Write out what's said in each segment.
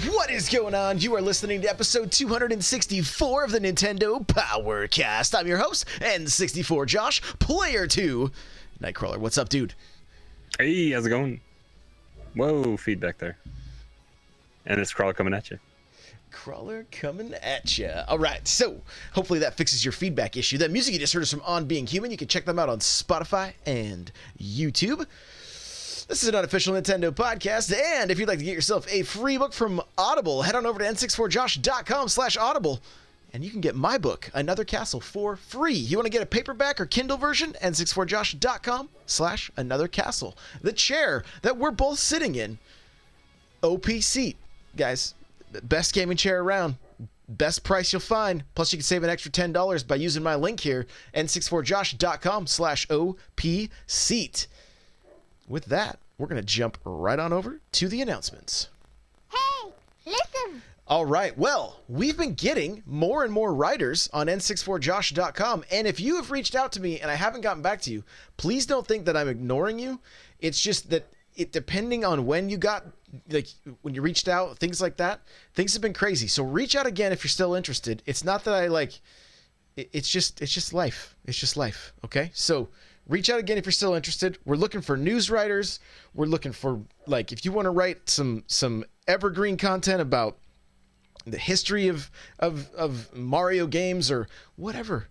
What is going on? You are listening to episode 264 of the Nintendo Powercast. I'm your host, N64 Josh, player 2. Nightcrawler, what's up, dude? Hey, how's it going? Whoa, feedback there. And it's Crawler coming at you. Crawler coming at you. All right, so hopefully that fixes your feedback issue. That music you just heard is from On Being Human. You can check them out on Spotify and YouTube. This is an unofficial Nintendo podcast, and if you'd like to get yourself a free book from Audible, head on over to n64josh.com/audible, and you can get my book, Another Castle, for free. You want to get a paperback or Kindle version? n64josh.com/anothercastle. The chair that we're both sitting in, OP seat. Guys, best gaming chair around. Best price you'll find. Plus, you can save an extra $10 by using my link here, n64josh.com/OP-seat. With that, we're going to jump right on over to the announcements. Hey, listen! All right, well, we've been getting more and more writers on n64josh.com, and if you have reached out to me and I haven't gotten back to you, please don't think that I'm ignoring you. It's just that depending on when you got, like, when you reached out, things like that, things have been crazy. So reach out again if you're still interested. It's not that I, like, it's just life. It's just life, okay? So reach out again if you're still interested. We're looking for news writers. We're looking for, like, if you want to write some evergreen content about the history of Mario games or whatever.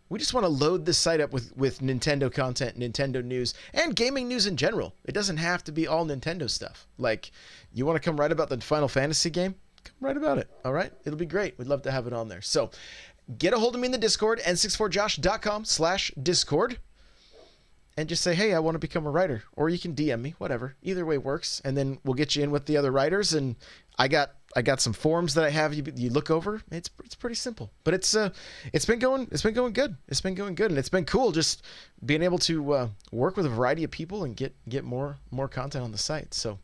We just want to load this site up with Nintendo content, Nintendo news, and gaming news in general. It doesn't have to be all Nintendo stuff. Like, you want to come write about the Final Fantasy game? Come write about it, all right? It'll be great. We'd love to have it on there. So get a hold of me in the Discord, n64josh.com/discord. And just say, hey, I want to become a writer. Or you can DM me, whatever. Either way works. And then we'll get you in with the other writers. And I got some forms that I have you look over. It's pretty simple. But it's been going good. It's been going good. And it's been cool just being able to work with a variety of people and get more content on the site. So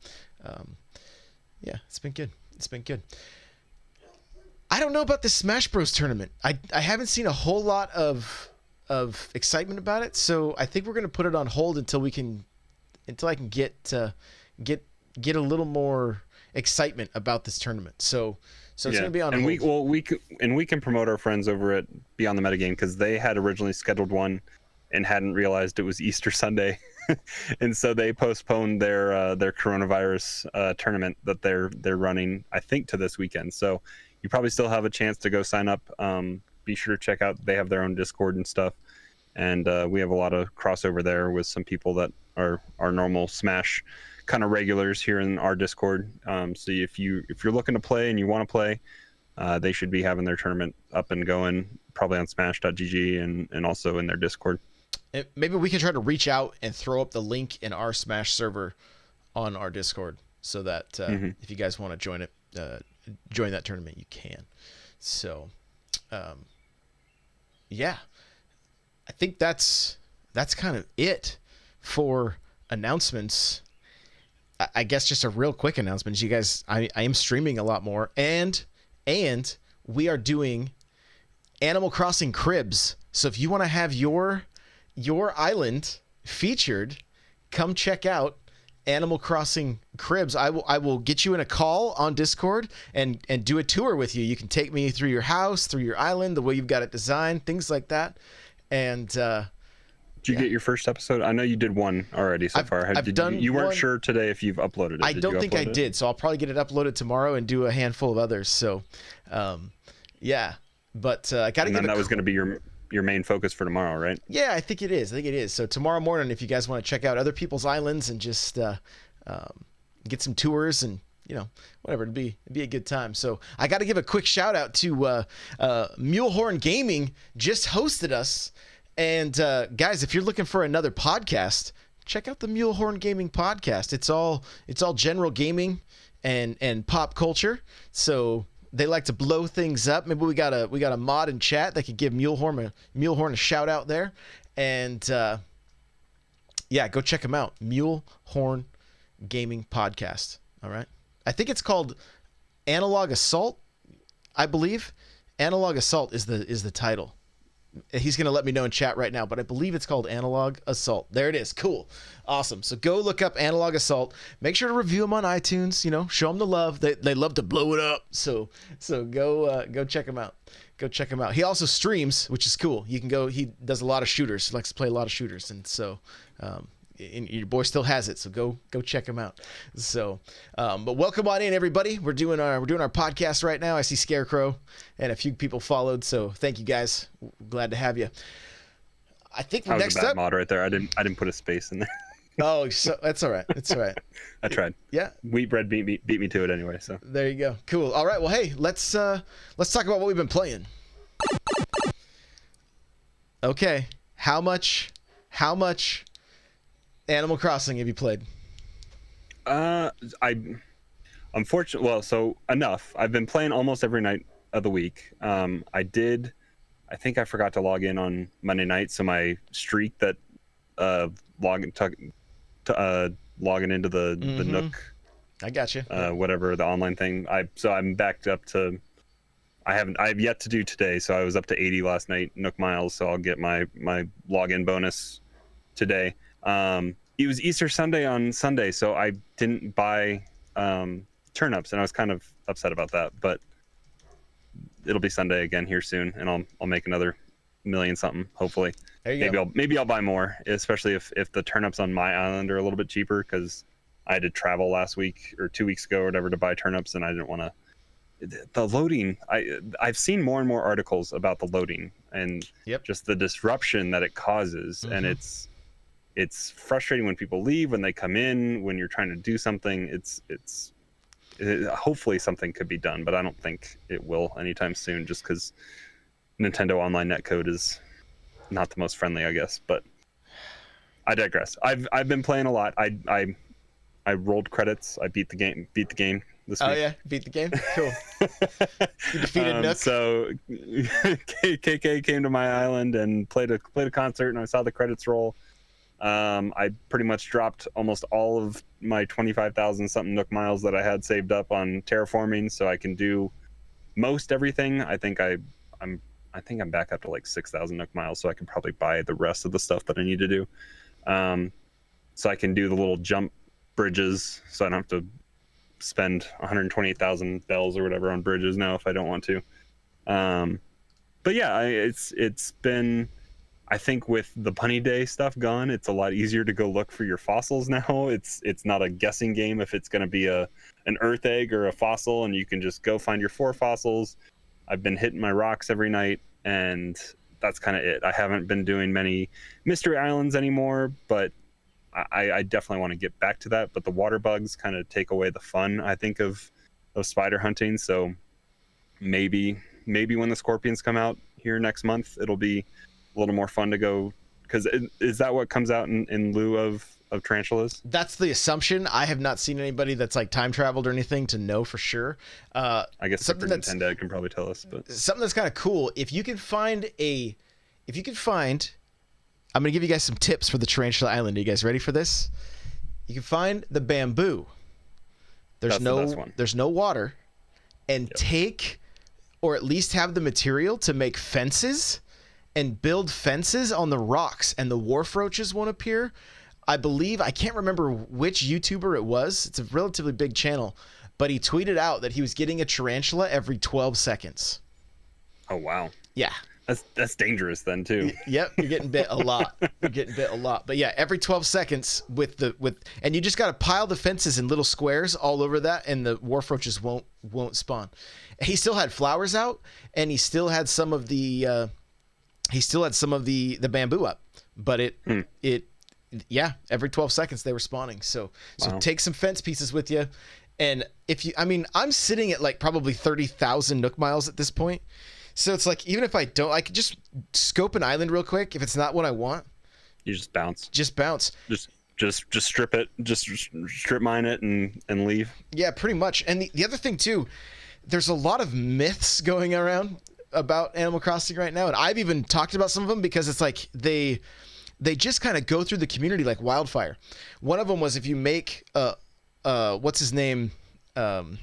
yeah, it's been good. I don't know about the Smash Bros tournament. I haven't seen a whole lot of excitement about it, so I think we're going to put it on hold until I can get a little more excitement about this tournament. So it's going to be on hold. We can promote our friends over at Beyond the Metagame, because they had originally scheduled one and hadn't realized it was Easter Sunday, and so they postponed their coronavirus tournament that they're running, I think, to this weekend. So you probably still have a chance to go sign up. Be sure to check out, they have their own Discord and stuff, and we have a lot of crossover there with some people that are our normal Smash kind of regulars here in our Discord. So if you're looking to play and you want to play, they should be having their tournament up and going, probably on smash.gg and also in their Discord. Maybe we can try to reach out and throw up the link in our Smash server on our Discord, so that if you guys want to join that tournament, you can. So yeah, I think that's kind of it for announcements. I guess just a real quick announcement. You guys, I am streaming a lot more, and we are doing Animal Crossing cribs. So if you want to have your island featured, come check out Animal Crossing cribs. I will get you in a call on Discord and do a tour with you. You can take me through your house, through your island, the way you've got it designed, things like that. And did you get your first episode? I know you did one already so far. You weren't sure today if you've uploaded it. I don't think I did, so I'll probably get it uploaded tomorrow and do a handful of others. So yeah, but I gotta get. And that was going to be your main focus for tomorrow, right? Yeah, I think it is. So tomorrow morning, if you guys want to check out other people's islands and just get some tours and, whatever, it'd be a good time. So I got to give a quick shout out to Mulehorn Gaming, just hosted us. And guys, if you're looking for another podcast, check out the Mulehorn Gaming podcast. It's all general gaming and pop culture. So they like to blow things up. Maybe we got a mod in chat that could give Mulehorn a shout out there. And yeah, go check them out. Mulehorn Gaming podcast. All right. I think it's called Analog Assault, I believe. Analog Assault is the title. He's going to let me know in chat right now, but I believe it's called Analog Assault. There it is. Cool. Awesome. So go look up Analog Assault. Make sure to review them on iTunes, show them the love. They love to blow it up. So go check him out. Go check him out. He also streams, which is cool. You can go, he does a lot of shooters. He likes to play a lot of shooters. And so, and your boy still has it, so go check him out. So, but welcome on in, everybody. We're doing our podcast right now. I see Scarecrow and a few people followed, so thank you guys. Glad to have you. I think I was next a bad up. mod right there. I didn't put a space in there. Oh, so that's all right. It's all right. I tried. Yeah. Wheat bread beat me to it anyway. So there you go. Cool. All right. Well, hey, let's talk about what we've been playing. Okay. How much Animal Crossing have you played? Unfortunately, well, so enough. I've been playing almost every night of the week. I think I forgot to log in on Monday night, so my streak that logging into the Nook. I got you. Whatever the online thing. I'm backed up to. I've yet to do today, so I was up to 80 last night Nook miles, so I'll get my login bonus today. It was Easter Sunday on Sunday, so I didn't buy turnips, and I was kind of upset about that. But it'll be Sunday again here soon, and I'll make another million something hopefully. There you go. Maybe I'll buy more, especially if the turnips on my island are a little bit cheaper, because I had to travel last week or 2 weeks ago or whatever to buy turnips, and I didn't want to. The loading, I've seen more and more articles about the loading and just the disruption that it causes, and it's frustrating when people leave, when they come in, when you're trying to do something. Hopefully something could be done, but I don't think it will anytime soon, just because Nintendo Online netcode is not the most friendly, I guess. But I digress. I've been playing a lot. I rolled credits. I beat the game this week. Oh yeah, beat the game. Cool. You defeated Nook. So KK came to my island and played a concert, and I saw the credits roll. I pretty much dropped almost all of my 25,000 something Nook miles that I had saved up on terraforming, so I can do most everything. I think I'm back up to like 6,000 Nook miles, so I can probably buy the rest of the stuff that I need to do. So I can do the little jump bridges, so I don't have to spend 128,000 bells or whatever on bridges now if I don't want to. But yeah, it's been. I think with the Bunny Day stuff gone, it's a lot easier to go look for your fossils now. It's not a guessing game if it's going to be an earth egg or a fossil, and you can just go find your 4 fossils. I've been hitting my rocks every night, and that's kind of it. I haven't been doing many mystery islands anymore, but I definitely want to get back to that. But the water bugs kind of take away the fun, I think, of spider hunting. So maybe when the scorpions come out here next month, it'll be a little more fun to go, because is that what comes out in lieu of tarantulas? That's the assumption. I have not seen anybody that's like time traveled or anything to know for sure. I guess Super Nintendo can probably tell us, but something that's kind of cool. If you can find, I'm gonna give you guys some tips for the Tarantula Island. Are you guys ready for this? You can find the bamboo. There's no water, and take, or at least have the material to make fences. And build fences on the rocks, and the wharf roaches won't appear. I believe, I can't remember which YouTuber it was. It's a relatively big channel, but he tweeted out that he was getting a tarantula every 12 seconds. Oh wow. Yeah. That's dangerous then too. Yep, you're getting bit a lot. But yeah, every 12 seconds and you just got to pile the fences in little squares all over that, and the wharf roaches won't spawn. He still had flowers out, and he still had some of the bamboo up, but every 12 seconds they were spawning. So take some fence pieces with you. And I'm sitting at like probably 30,000 Nook miles at this point. So it's like, even if I don't, I could just scope an island real quick. If it's not what I want, you just bounce. Just strip it, just strip mine it and leave. Yeah, pretty much. And the other thing too, there's a lot of myths going around about Animal Crossing right now, and I've even talked about some of them, because it's like they just kind of go through the community like wildfire. One of them was, if you make what's his name, the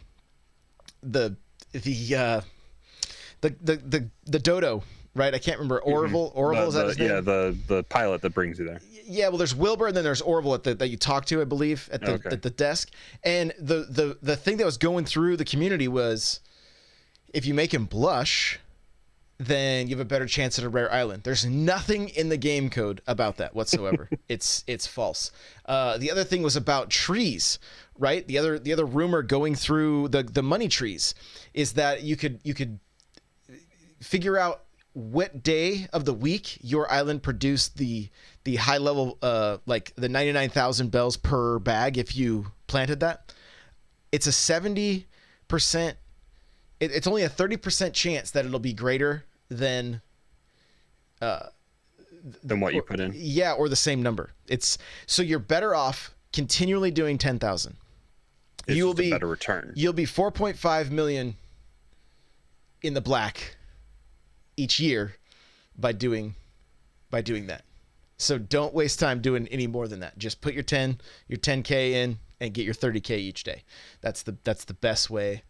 dodo, right? I can't remember. Orville is that his name? Yeah, the pilot that brings you there. Yeah, well, there's Wilbur, and then there's Orville that you talk to, I believe, at the desk. And the thing that was going through the community was, if you make him blush, then you have a better chance at a rare island. There's nothing in the game code about that whatsoever. It's false. The other thing was about trees, right? The other rumor going through the money trees is that you could figure out what day of the week your island produced the high level, like the 99,000 bells per bag if you planted that. It's a 70%. It's only a 30% chance that it'll be greater than what you put in. Yeah, or the same number. So you're better off continually doing 10,000. You will be a better return. You'll be 4.5 million in the black each year by doing that. So don't waste time doing any more than that. Just put your 10K in and get your 30K each day. That's the best way.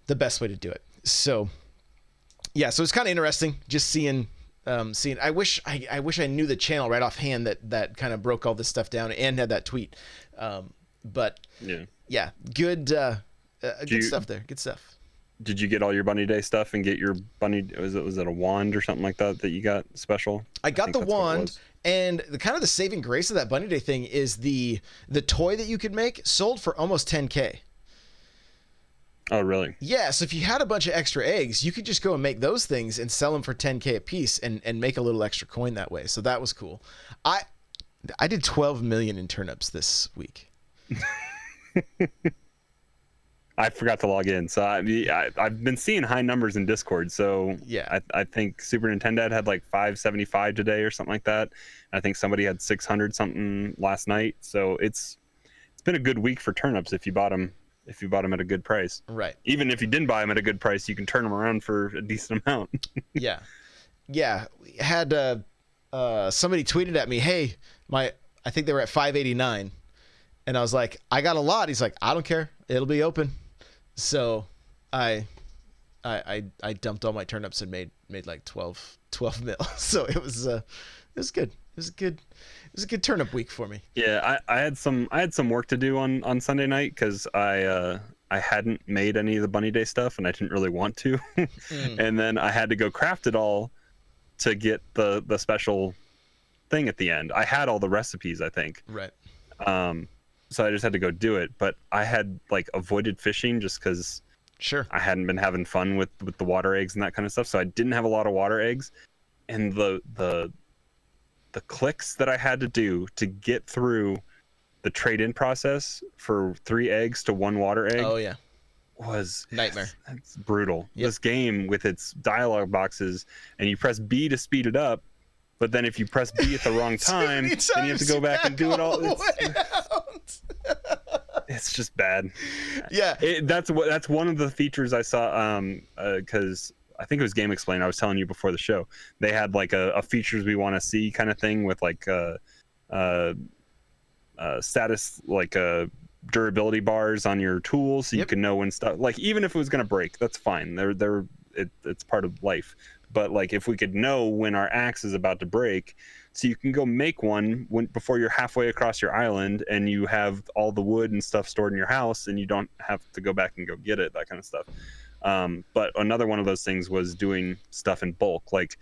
The best way to do it. So, yeah. So it's kind of interesting just seeing. I wish I knew the channel right offhand that kind of broke all this stuff down and had that tweet. But yeah, good stuff there. Good stuff. Did you get all your Bunny Day stuff and get your bunny? Was it a wand or something like that you got special? I got the wand, and the saving grace of that Bunny Day thing is the toy that you could make sold for almost 10K. Oh, really? Yeah, so if you had a bunch of extra eggs, you could just go and make those things and sell them for 10K a piece and make a little extra coin that way. So that was cool. I did 12 million in turnips this week. I forgot to log in, so I've been seeing high numbers in Discord. So yeah, I think Super Nintendo had like 575 today or something like that. I think somebody had 600 something last night. So it's been a good week for turnips if you bought them. If you bought them at a good price, right? Even if you didn't buy them at a good price, you can turn them around for a decent amount. Yeah. We had somebody tweeted at me, "Hey, I think they were at 589," and I was like, "I got a lot." He's like, "I don't care, it'll be open." So I dumped all my turnips and made like 12 mil. So it was good. It was a good turnip week for me. Yeah, I had some work to do on Sunday night because I hadn't made any of the Bunny Day stuff and I didn't really want to. And then I had to go craft it all to get the special thing at the end. I had all the recipes, I think. Right. So I just had to go do it, but I had like avoided fishing just because I hadn't been having fun with the water eggs and that kind of stuff. So I didn't have a lot of water eggs, and the clicks that I had to do to get through the trade-in process for 3 eggs to 1 water egg. Oh yeah, was nightmare. It's brutal. Yep. This game with its dialogue boxes, and you press B to speed it up, but then if you press B at the wrong time, then you have to go back and do it all. It's just bad. Yeah, that's one of the features I saw. Because I think it was Game Explain. I was telling you before the show. They had like a features we want to see kind of thing with like status, like durability bars on your tools, so you can know when stuff. Like even if it was gonna break, that's fine. It's part of life. But like if we could know when our axe is about to break, so you can go make one before you're halfway across your island and you have all the wood and stuff stored in your house and you don't have to go back and go get it, that kind of stuff. But another one of those things was doing stuff in bulk. Like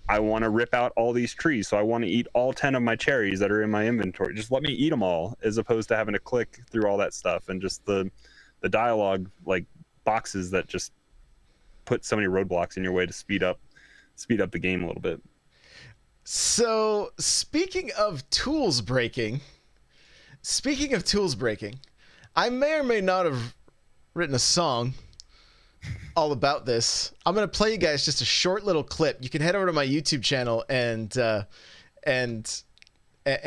I want to rip out all these trees, so I want to eat all 10 of my cherries that are in my inventory. Just let me eat them all, as opposed to having to click through all that stuff and just the dialogue like boxes that just put so many roadblocks in your way to speed up the game a little bit. So speaking of tools breaking, I may or may not have written a song all about this. I'm going to play you guys just a short little clip. You can head over to my YouTube channel and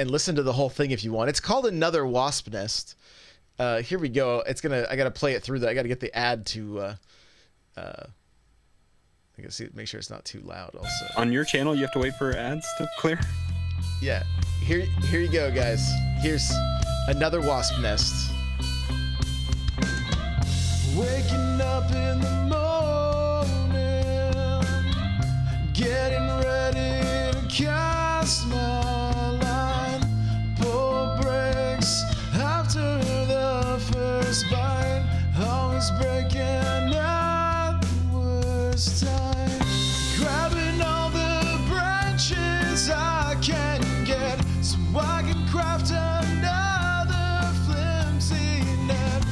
listen to the whole thing if you want. It's called Another Wasp Nest. Here we go. I got to play it through I got to get the ad to I gotta see, make sure it's not too loud also. On your channel, you have to wait for ads to clear? Yeah. Here you go, guys. Here's Another Wasp Nest. Waking up in the morning, get is breaking at the worst time. Grabbing all the branches I can get so I can craft another flimsy net.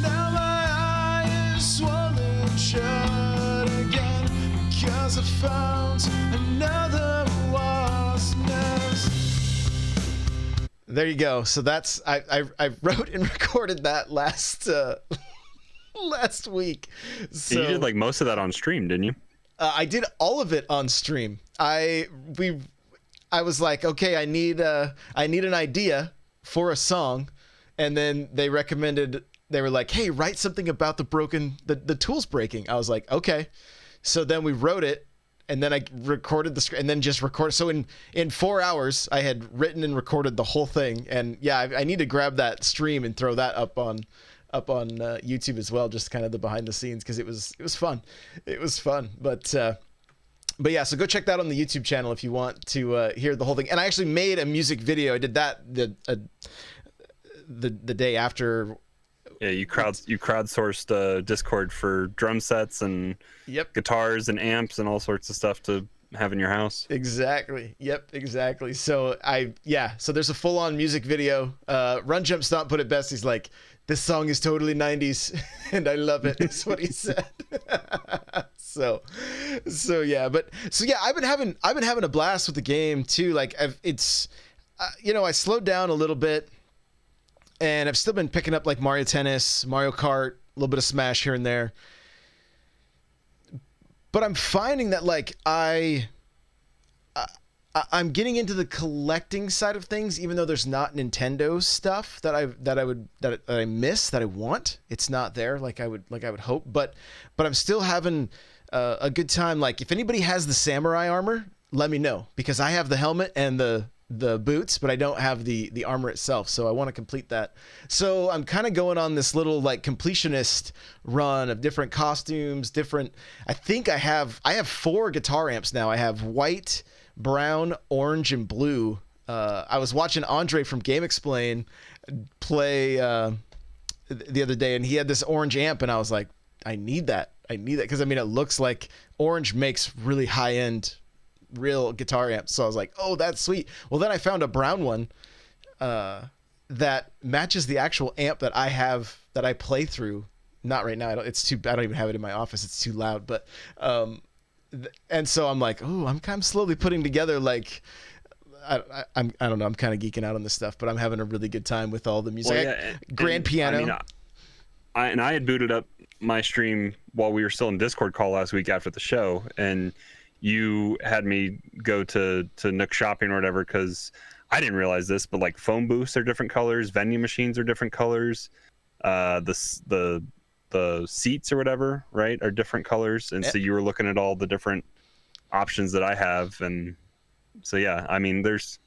Now my eye is swollen shut again because I found another wasp nest. There you go. So that's I wrote and recorded that last week. So you did like most of that on stream, didn't you? I did all of it on stream. I was like, okay, I need an idea for a song, and then they were like, hey, write something about the tools breaking. I was like, okay. So then we wrote it, and then I recorded the script, and then just recorded. So in 4 hours, I had written and recorded the whole thing. And yeah, I need to grab that stream and throw that up on YouTube as well, just kind of the behind the scenes, because it was fun. It was fun, but yeah. So go check that on the YouTube channel if you want to hear the whole thing. And I actually made a music video. I did that the day after. Yeah, you crowdsourced Discord for drum sets and guitars and amps and all sorts of stuff to have in your house. Exactly. Yep, exactly. So so there's a full-on music video. Run Jump Stomp put it best. He's like, this song is totally 90s and I love it. Is what he said. so yeah, I've been having a blast with the game too. Like I slowed down a little bit. And I've still been picking up like Mario Tennis, Mario Kart, a little bit of Smash here and there. But I'm finding that like I'm getting into the collecting side of things, even though there's not Nintendo stuff that I miss, that I want. It's not there like I would hope. But I'm still having a good time. Like if anybody has the samurai armor, let me know, because I have the helmet and the boots, but I don't have the armor itself, so I want to complete that. So I'm kind of going on this little like completionist run of different costumes, I think I have 4 guitar amps now. I have white, brown, orange, and blue. I was watching Andre from Game Explain play the other day, and he had this orange amp, and I was like, I need that because I mean it looks like orange makes really high-end real guitar amps. So I was like, oh, that's sweet. Well, then I found a brown one that matches the actual amp that I have, that I play through. Not right now. I don't even have it in my office. It's too loud. But and so I'm like, oh, I'm kind of slowly putting together like I don't know. I'm kind of geeking out on this stuff, but I'm having a really good time with all the music. Well, yeah, grand piano. I had booted up my stream while we were still in Discord call last week after the show, and you had me go to Nook Shopping or whatever, because I didn't realize this, but like phone booths are different colors, vending machines are different colors, the seats or whatever, right, are different colors, and so you were looking at all the different options that I have, and so yeah, I mean, there's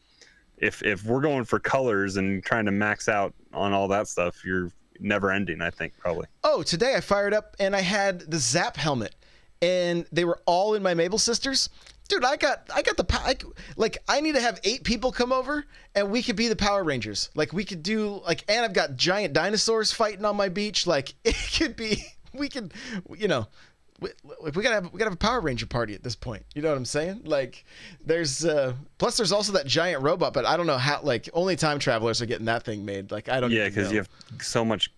if we're going for colors and trying to max out on all that stuff, you're never ending, I think, probably. Oh, today I fired up and I had the Zap helmet. And they were all in my Mabel Sisters. Dude, I got I need to have 8 people come over and we could be the Power Rangers. Like we could do and I've got giant dinosaurs fighting on my beach. Like it could be, we could, we gotta have a Power Ranger party at this point. You know what I'm saying? Like there's plus there's also that giant robot, but I don't know how, like only time travelers are getting that thing made. Like I don't. Yeah, because you have so much.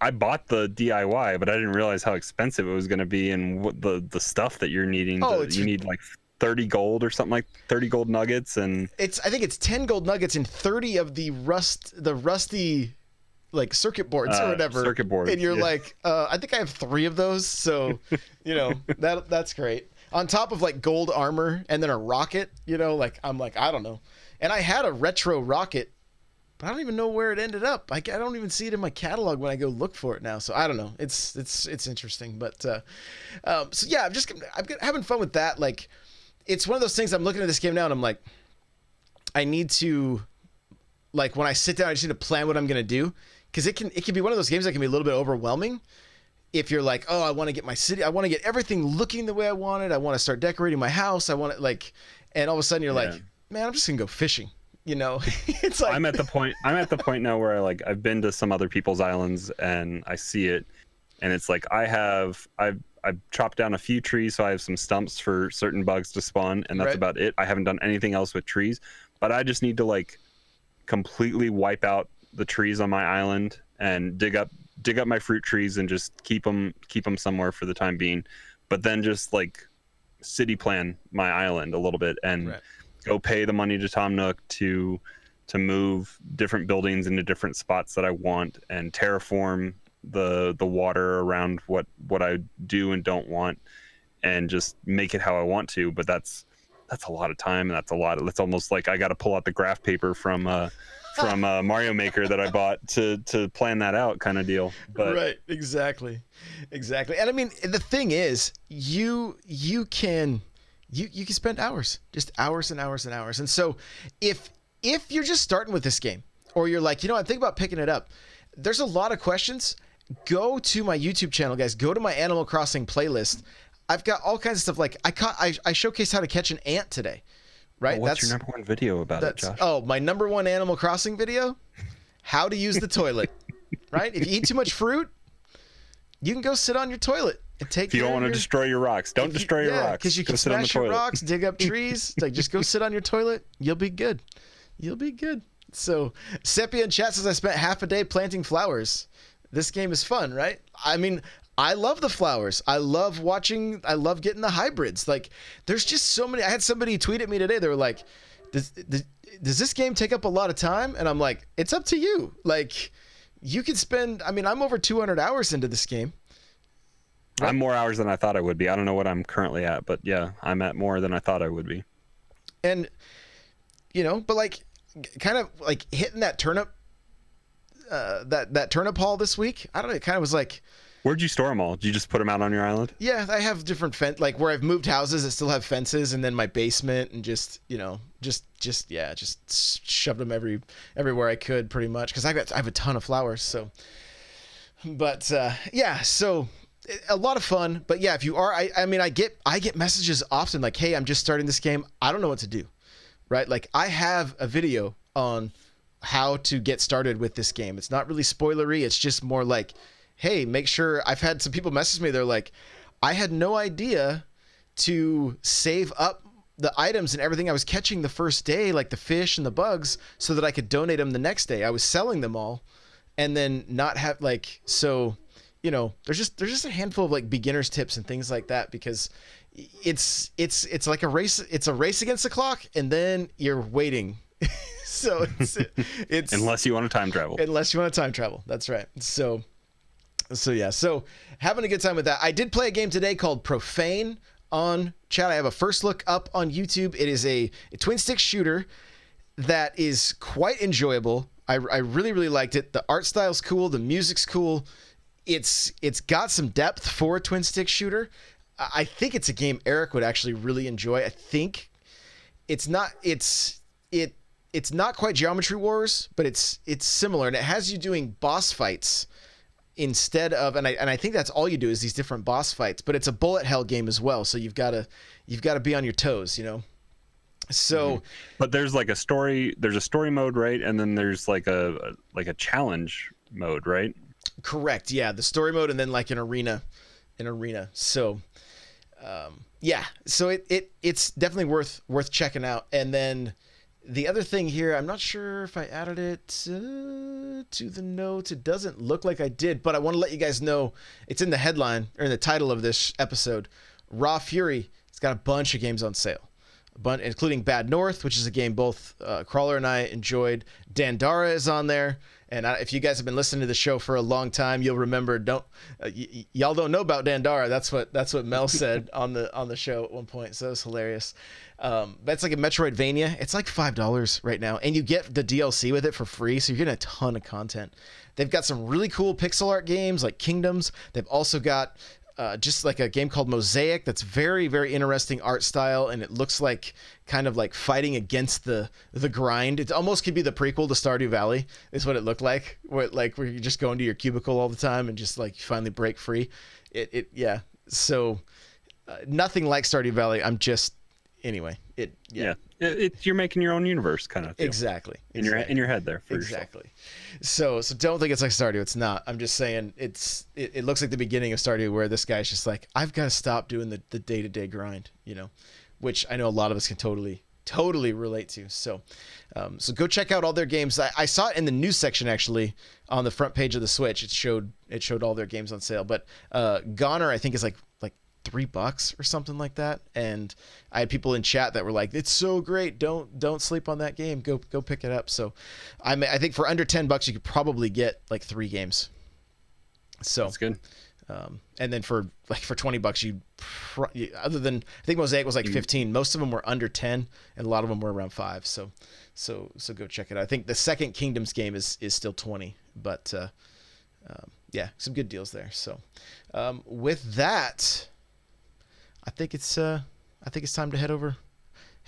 I bought the DIY, but I didn't realize how expensive it was going to be, and what the stuff that you're needing. You need like 30 gold or something, like 30 gold nuggets, and I think it's 10 gold nuggets and 30 of the rusty like circuit boards or whatever. Circuit boards. And you're like, I think I have 3 of those. So, that's great. On top of like gold armor and then a rocket, I'm like, I don't know. And I had a retro rocket, but I don't even know where it ended up. I don't even see it in my catalog when I go look for it now. So I don't know. It's interesting. But, so yeah, I'm having fun with that. Like, it's one of those things. I'm looking at this game now and I'm like, I need to, like, when I sit down, I just need to plan what I'm going to do. Because it can be one of those games that can be a little bit overwhelming if you're like, oh, I want to get my city, I want to get everything looking the way I want it, I want to start decorating my house, I want it like, and all of a sudden you're like, man, I'm just gonna go fishing, It's like I'm at the point now where I've been to some other people's islands and I see it, and it's like I've chopped down a few trees, so I have some stumps for certain bugs to spawn, and that's Right. about it. I haven't done anything else with trees, but I just need to like completely wipe out the trees on my island and dig up my fruit trees and just keep them somewhere for the time being, but then just like city plan my island a little bit and Right. go pay the money to Tom Nook to move different buildings into different spots that I want and terraform the water around what I do and don't want, and just make it how I want to. But that's a lot of time, and that's almost like I got to pull out the graph paper from Mario Maker that I bought to plan that out, kind of deal. But Right, exactly. And I mean, the thing is, you can spend hours, just hours and hours and hours. And so if you're just starting with this game, or you're like, I think about picking it up, there's a lot of questions. Go to my YouTube channel, guys. Go to my Animal Crossing playlist. I've got all kinds of stuff. Like I showcased how to catch an ant today. Right? What's your number one video about it, Josh? Oh, my number one Animal Crossing video? How to use the toilet. Right? If you eat too much fruit, you can go sit on your toilet and take. If you don't want to destroy your rocks, don't destroy your rocks. Because you can smash your rocks, dig up trees. Like, just go sit on your toilet. You'll be good. You'll be good. So, Sepia in chat says I spent half a day planting flowers. This game is fun, right? I mean, I love the flowers. I love getting the hybrids. Like, there's just so many. I had somebody tweet at me today. They were like, does this game take up a lot of time? And I'm like, it's up to you. Like, you could spend, I'm over 200 hours into this game. Right? I'm more hours than I thought I would be. I don't know what I'm currently at, but yeah, I'm at more than I thought I would be. And, but like, kind of like hitting that turnip, that turnip haul this week. I don't know. It kind of was like, where'd you store them all? Did you just put them out on your island? Yeah, I have different like where I've moved houses that still have fences, and then my basement, and just shoved them everywhere I could, pretty much, because I have a ton of flowers. So, but so a lot of fun. But yeah, if you are, I get messages often like, hey, I'm just starting this game. I don't know what to do, right? Like, I have a video on how to get started with this game. It's not really spoilery. It's just more like, hey, make sure. I've had some people message me. They're like, I had no idea to save up the items and everything I was catching the first day, like the fish and the bugs, so that I could donate them the next day. I was selling them all and then not have so, there's just a handful of like beginner's tips and things like that, because it's like a race. It's a race against the clock, and then you're waiting. So it's unless you want to time travel. That's right. So yeah, so having a good time with that. I did play a game today called Profane on chat. I have a first look up on YouTube. It is a twin stick shooter that is quite enjoyable. I really, really liked it. The art style's cool. The music's cool. It's got some depth for a twin stick shooter. I think it's a game Eric would actually really enjoy. I think it's not quite Geometry Wars, but it's similar, and it has you doing boss fights instead of, and I think that's all you do is these different boss fights, but it's a bullet hell game as well, so you've got to be on your toes, So, but there's like a story mode, right? And then there's like a challenge mode, right? Correct. Yeah, the story mode, and then like an arena. So, yeah. So it's definitely worth checking out. And then the other thing here, I'm not sure if I added it to the notes. It doesn't look like I did, but I want to let you guys know it's in the headline or in the title of this episode. Raw Fury. It's got a bunch of games on sale, including Bad North, which is a game both Crawler and I enjoyed. Dandara is on there. And if you guys have been listening to the show for a long time, you'll remember. Y'all don't know about Dandara. That's what Mel said on the show at one point. So it's hilarious. But it's like a Metroidvania. It's like $5 right now, and you get the DLC with it for free. So you're getting a ton of content. They've got some really cool pixel art games like Kingdoms. They've also got just like a game called Mosaic that's very, very interesting art style, and it looks like kind of like fighting against the grind. It almost could be the prequel to Stardew Valley is what it looked like, where you just go into your cubicle all the time and just like finally break free. Yeah. So nothing like Stardew Valley. anyway, you're making your own universe kind of deal. Exactly. In your head there. For exactly. So don't think it's like Stardew. It's not. I'm just saying it looks like the beginning of Stardew where this guy's just like, I've got to stop doing the day-to-day grind, which I know a lot of us can totally relate to. So go check out all their games. I saw it in the news section actually on the front page of the Switch. It showed all their games on sale. But Goner I think is like $3 or something like that. And I had people in chat that were like, "It's so great! Don't sleep on that game. Go pick it up." So I think for under $10 you could probably get like 3 games. So that's good. And then for $20 other than I think Mosaic was like 15, most of them were under 10 and a lot of them were around 5. So go check it out. I think the second Kingdoms game is still 20, but yeah, some good deals there. So with that, I think it's time to head over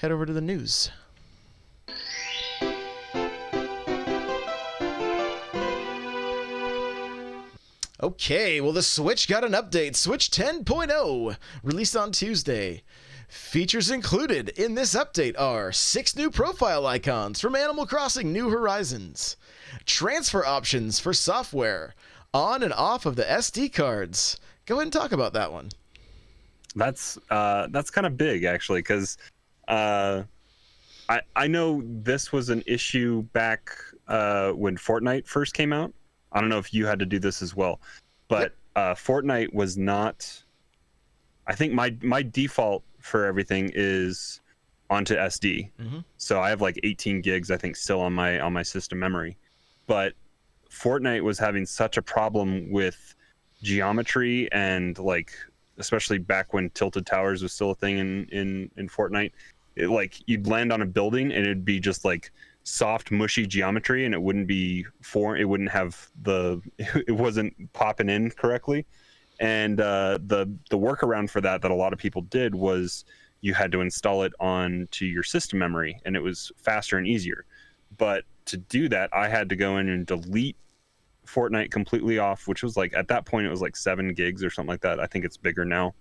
to the news. Okay, well, the Switch got an update. Switch 10.0, released on Tuesday. Features included in this update are 6 new profile icons from Animal Crossing New Horizons, transfer options for software, on and off of the SD cards. Go ahead and talk about that one. That's kind of big, actually, because I know this was an issue back when Fortnite first came out. I don't know if you had to do this as well, but Fortnite was not. I think my default for everything is onto SD, so I have like 18 gigs I think still on my system memory. But Fortnite was having such a problem with geometry and like, especially back when tilted towers was still a thing in Fortnite. It, like, you'd land on a building and it'd be just like soft mushy geometry and it wouldn't have it wasn't popping in correctly. And the workaround for that a lot of people did was you had to install it onto your system memory and it was faster and easier. But to do that, I had to go in and delete Fortnite completely off, which was like, at that point it was like 7 gigs or something like that. I think it's bigger now,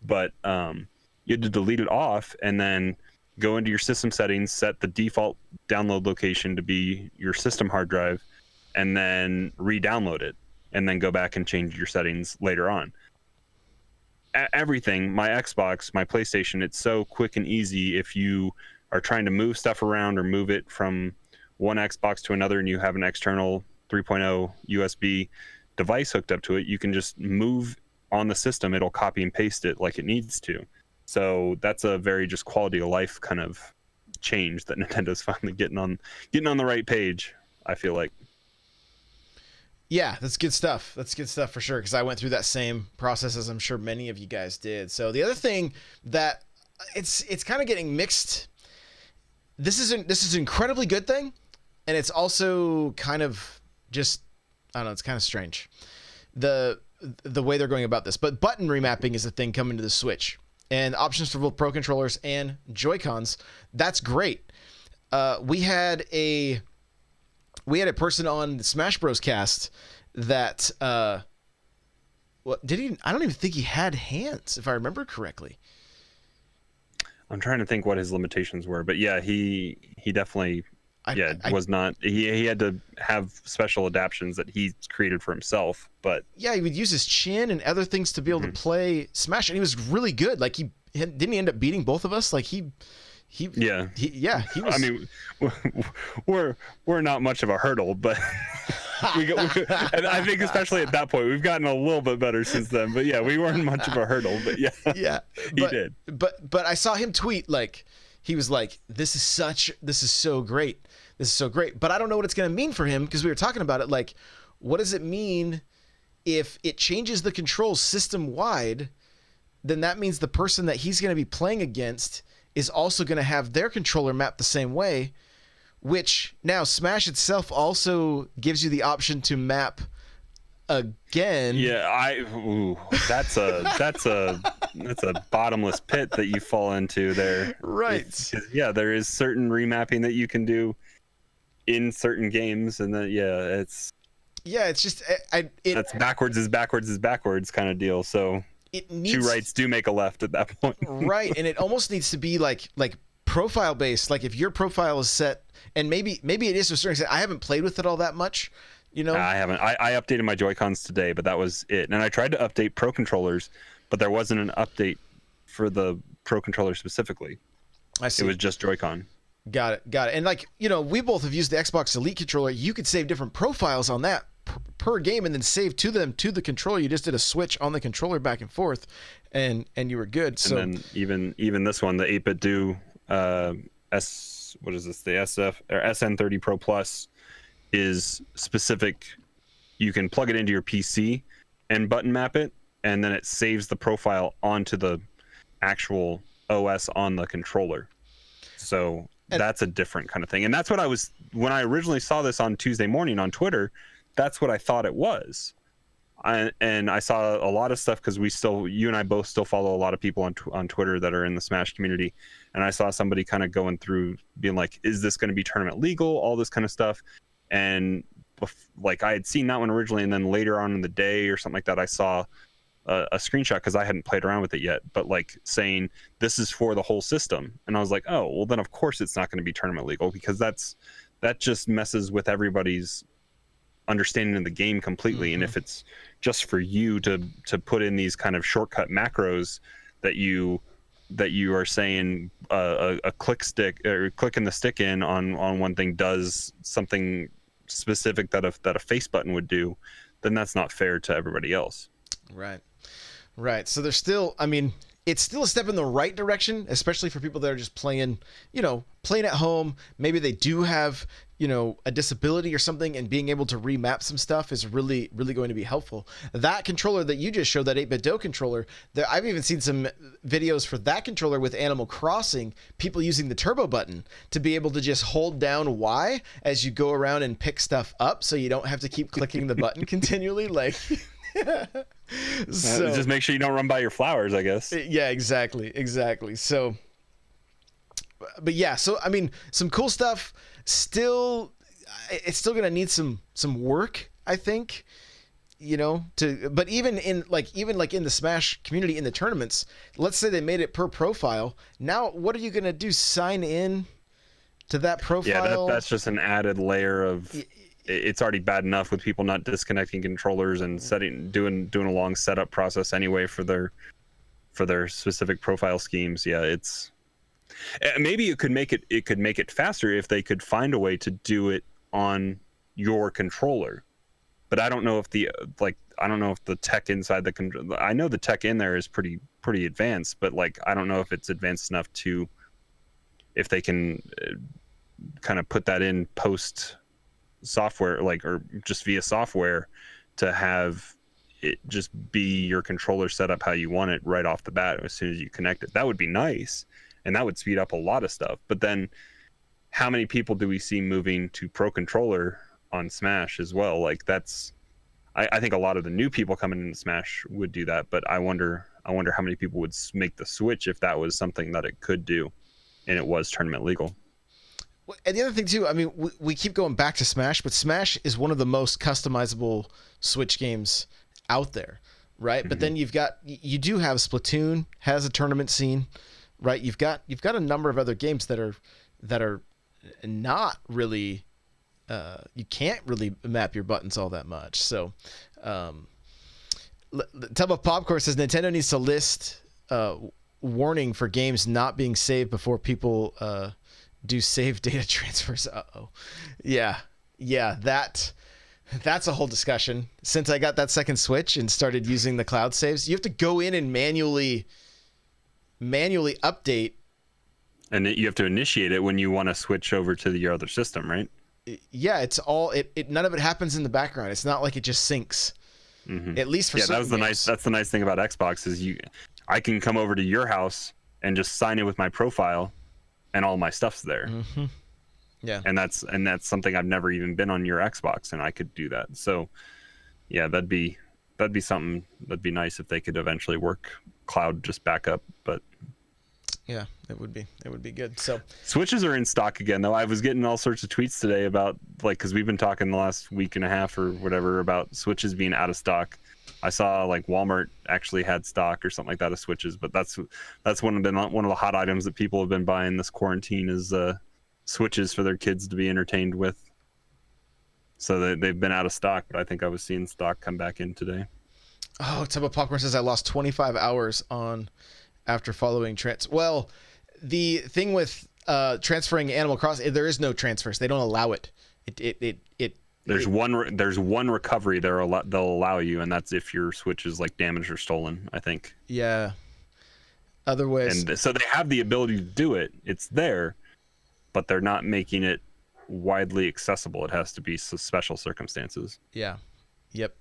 but you had to delete it off and then go into your system settings, set the default download location to be your system hard drive, and then re-download it, and then go back and change your settings later on. Everything, my Xbox, my PlayStation, it's so quick and easy. If you are trying to move stuff around or move it from one Xbox to another and you have an external 3.0 USB device hooked up to it, you can just move on the system. It'll copy and paste it like it needs to. So that's a very just quality of life kind of change that Nintendo's finally getting on the right page, I feel like. Yeah, that's good stuff. That's good stuff for sure, because I went through that same process as I'm sure many of you guys did. So the other thing that it's kind of getting mixed. This is an incredibly good thing, and it's also kind of just, I don't know, it's kind of strange. The way they're going about this. But button remapping is a thing coming to the Switch. And options for both Pro controllers and Joy-Cons. That's great. We had a person on the Smash Bros. Cast that I don't even think he had hands, if I remember correctly. I'm trying to think what his limitations were, but yeah, he definitely was not. He had to have special adaptions that he created for himself. But yeah, he would use his chin and other things to be able to play Smash, and he was really good. Like he end up beating both of us. Like he was. I mean, we're not much of a hurdle, but and I think especially at that point we've gotten a little bit better since then. But yeah, we weren't much of a hurdle. But yeah, he did. But I saw him tweet, like, he was like, this is so great. This is so great. But I don't know what it's going to mean for him, because we were talking about it. Like, what does it mean if it changes the controls system wide? Then that means the person that he's going to be playing against is also going to have their controller mapped the same way, which now Smash itself also gives you the option to map again. Yeah, that's a bottomless pit that you fall into there. Right. Yeah, there is certain remapping that you can do in certain games, and then it's just that's backwards is backwards kind of deal. So it needs two rights do make a left at that point. right, and it almost needs to be like profile based. Like if your profile is set, and maybe it is to a certain extent. I haven't played with it all that much, you know. I haven't. I updated my Joy-Cons today, but that was it. And I tried to update Pro controllers, but there wasn't an update for the Pro controller specifically. I see. It was just Joy-Con. Got it. And like, you know, we both have used the Xbox Elite controller. You could save different profiles on that per game and then save to them to the controller. You just did a switch on the controller back and forth, and you were good. So and then even this one, the 8-bit do what is this? The SF or SN30 Pro Plus is specific. You can plug it into your PC and button map it, and then it saves the profile onto the actual OS on the controller. So that's a different kind of thing. And that's what when I originally saw this on Tuesday morning on Twitter, that's what I thought it was. And I saw a lot of stuff because you and I both still follow a lot of people on Twitter that are in the Smash community. And I saw somebody kind of going through being like, is this going to be tournament legal? All this kind of stuff. And like I had seen that one originally. And then later on in the day or something like that, I saw a screenshot because I hadn't played around with it yet, but like saying this is for the whole system. And I was like, oh, well then of course it's not going to be tournament legal, because that just messes with everybody's understanding of the game completely. And if it's just for you to put in these kind of shortcut macros that you are saying a click stick or clicking the stick in on one thing does something specific that a face button would do, then that's not fair to everybody else. Right. So there's still, I mean, it's still a step in the right direction, especially for people that are just playing at home. Maybe they do have, a disability or something, and being able to remap some stuff is really, really going to be helpful. That controller that you just showed, that 8-bit Do controller, I've even seen some videos for that controller with Animal Crossing, people using the turbo button to be able to just hold down Y as you go around and pick stuff up, so you don't have to keep clicking the button continually. Like, so just make sure you don't run by your flowers, I guess. Yeah, exactly. So, but yeah, so I mean, some cool stuff. Still, it's still gonna need some work, I think. But even in the Smash community, in the tournaments, let's say they made it per profile. Now, what are you gonna do? Sign in to that profile? Yeah, that's just an added layer of. It's already bad enough with people not disconnecting controllers and doing a long setup process anyway for their specific profile schemes. Yeah, it's maybe it could make it faster if they could find a way to do it on your controller. But I don't know if the tech inside the controller. I know the tech in there is pretty advanced, but like I don't know if it's advanced enough if they can kind of put that in post software, or just via software, to have it just be your controller set up how you want it right off the bat as soon as you connect it. That would be nice, and that would speed up a lot of stuff. But then how many people do we see moving to Pro Controller on Smash as well? Like I think a lot of the new people coming into Smash would do that, but I wonder how many people would make the switch if that was something that it could do and it was tournament legal. And the other thing too, I mean, we keep going back to Smash, but Smash is one of the most customizable Switch games out there, right? Mm-hmm. But then you do have Splatoon has a tournament scene, right? You've got a number of other games that are not really, you can't really map your buttons all that much. So, Tub of Popcorn says Nintendo needs to list warning for games not being saved before people do save data transfers. Yeah, that's a whole discussion. Since I got that second Switch and started using the cloud saves, you have to go in and manually update. And you have to initiate it when you want to switch over to your other system, right? Yeah, it's all none of it happens in the background. It's not like it just syncs. Mm-hmm. At least for that's the nice thing about Xbox is I can come over to your house and just sign in with my profile, and all my stuff's there. Mm-hmm. Yeah, and that's something I've never even been on your Xbox, and I could do that. So, yeah, that'd be something that'd be nice if they could eventually work cloud just backup. But yeah, it would be good. So Switches are in stock again, though. I was getting all sorts of tweets today about because we've been talking the last week and a half or whatever about Switches being out of stock. I saw like Walmart actually had stock or something like that of Switches, but that's one of the hot items that people have been buying this quarantine is Switches for their kids to be entertained with. So they've been out of stock, but I think I was seeing stock come back in today. Oh, Tubba Popcorn says I lost 25 hours after following Well, the thing with transferring Animal Crossing, there is no transfers. They don't allow it. There's one recovery they'll allow you, and that's if your Switch is like damaged or stolen, I think. Yeah. Otherwise, and so they have the ability to do it. It's there, but they're not making it widely accessible. It has to be special circumstances. Yeah. Yep.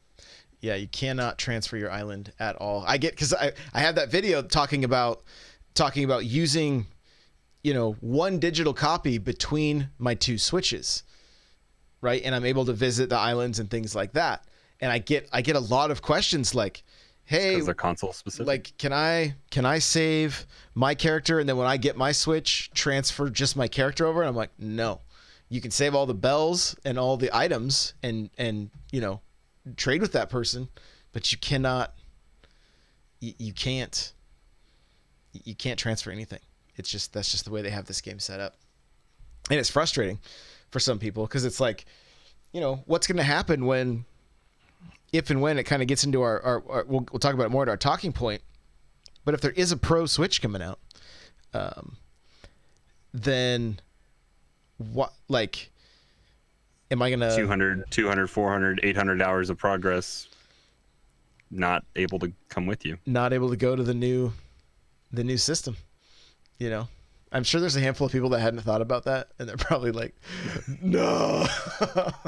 Yeah, you cannot transfer your island at all. I get, because I have that video talking about using, one digital copy between my two Switches, right? And I'm able to visit the islands and things like that. And I get a lot of questions like, hey, because they're console specific. Like, can I save my character and then when I get my Switch, transfer just my character over? And I'm like, no. You can save all the bells and all the items and trade with that person, but you cannot. You can't transfer anything. That's just the way they have this game set up, and it's frustrating for some people because it's like, what's going to happen if and when it kind of gets into our we'll talk about it more at our talking point. But if there is a pro Switch coming out, then what, like, am I gonna 200 400 800 hours of progress not able to come with you, not able to go to the new system? I'm sure there's a handful of people that hadn't thought about that, and they're probably like, no.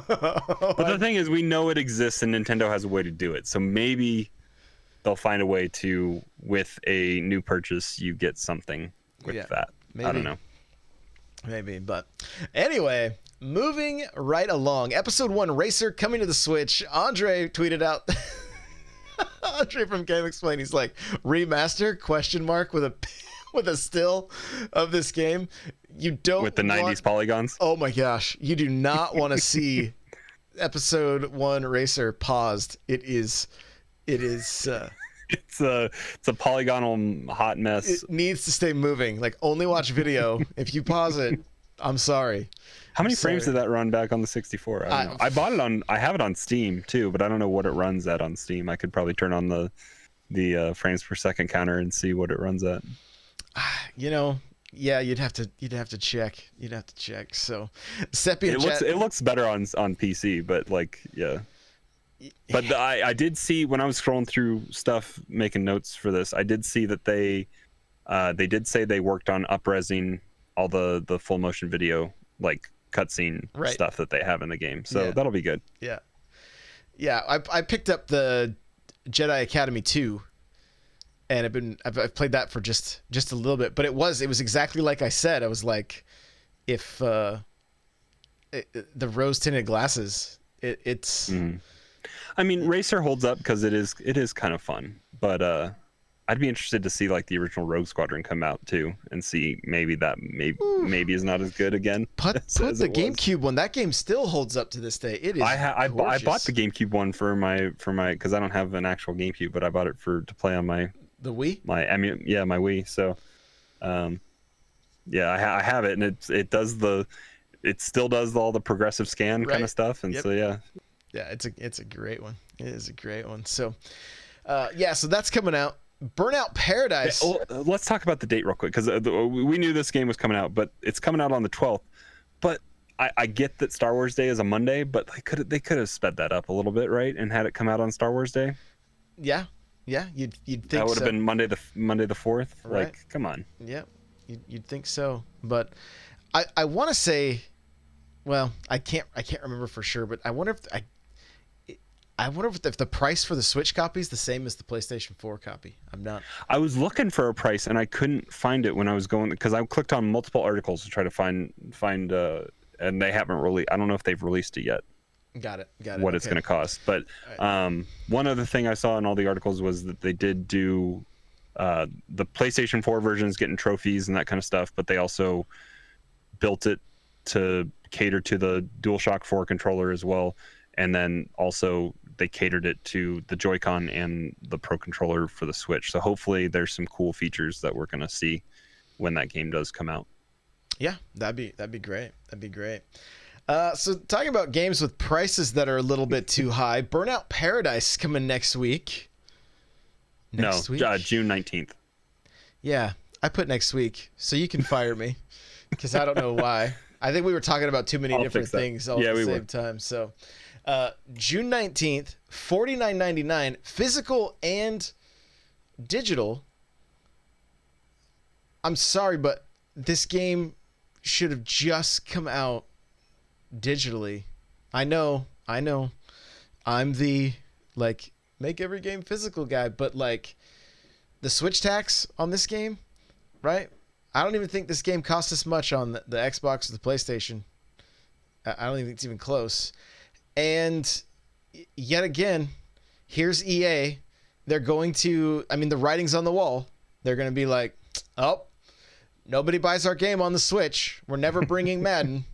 But the thing is, we know it exists and Nintendo has a way to do it, so maybe they'll find a way to, with a new purchase, you get something with that. Maybe. I don't know. Maybe, but anyway, moving right along. Episode 1 Racer coming to the Switch. Andre tweeted out, Andre from Game Explain, he's like, remaster, ? With a still of this game. You don't with the 90s polygons. Oh my gosh, you do not want to see episode 1 Racer paused. It is it's a polygonal hot mess. It needs to stay moving. Like, only watch video. If you pause it, I'm sorry. How many frames did that run back on the 64? I don't know. I have it on Steam too, but I don't know what it runs at on Steam. I could probably turn on the frames per second counter and see what it runs at. Yeah, you'd have to check. So, Sepia, it looks better on PC, but like, yeah. But I did see when I was scrolling through stuff, making notes for this, I did see that they did say they worked on up-resing all the full motion video, like cutscene stuff that they have in the game. So that'll be good. Yeah. I picked up the Jedi Academy 2, and I've played that for just a little bit. But it was exactly like I said. I was like, if the rose tinted glasses, it's. Mm-hmm. I mean, Racer holds up because it is kind of fun, but I'd be interested to see like the original Rogue Squadron come out too, and see maybe maybe is not as good again. Put the GameCube one. That game still holds up to this day. It is. I bought the GameCube one for my because I don't have an actual GameCube, but I bought it to play on my Wii. My Wii. So, I have it, and it still does all the progressive scan kind of stuff, and so yeah. Yeah, it's a great one. It is a great one. So, so that's coming out. Burnout Paradise. Yeah, let's talk about the date real quick, because we knew this game was coming out, but it's coming out on the 12th. But I get that Star Wars Day is a Monday, but they could have sped that up a little bit, right, and had it come out on Star Wars Day. Yeah, you'd think that would have been Monday the 4th. Right. Like, come on. Yeah, you'd think so, but I want to say, well, I can't remember for sure, but I wonder if the price for the Switch copy is the same as the PlayStation 4 copy. I was looking for a price and I couldn't find it when I was going, because I clicked on multiple articles to try to find and they haven't really. I don't know if they've released it yet. Got it. What it's going to cost, but one other thing I saw in all the articles was that they did do the PlayStation 4 version is getting trophies and that kind of stuff, but they also built it to cater to the DualShock 4 controller as well, and then also they catered it to the Joy-Con and the Pro Controller for the Switch. So hopefully there's some cool features that we're going to see when that game does come out. Yeah, that'd be great. That'd be great. So talking about games with prices that are a little bit too high, Burnout Paradise coming next week. June 19th. Yeah, I put next week, so you can fire me because I don't know why. I think we were talking about too many different things all at the same time. So June 19th, $49.99, physical and digital. I'm sorry, but this game should have just come out digitally. I know. I'm the make every game physical guy, but the Switch tax on this game, right? I don't even think this game costs as much on the Xbox or the PlayStation. I don't even think it's even close. And yet again, here's EA. They're going to, the writing's on the wall. They're going to be like, oh, nobody buys our game on the Switch. We're never bringing Madden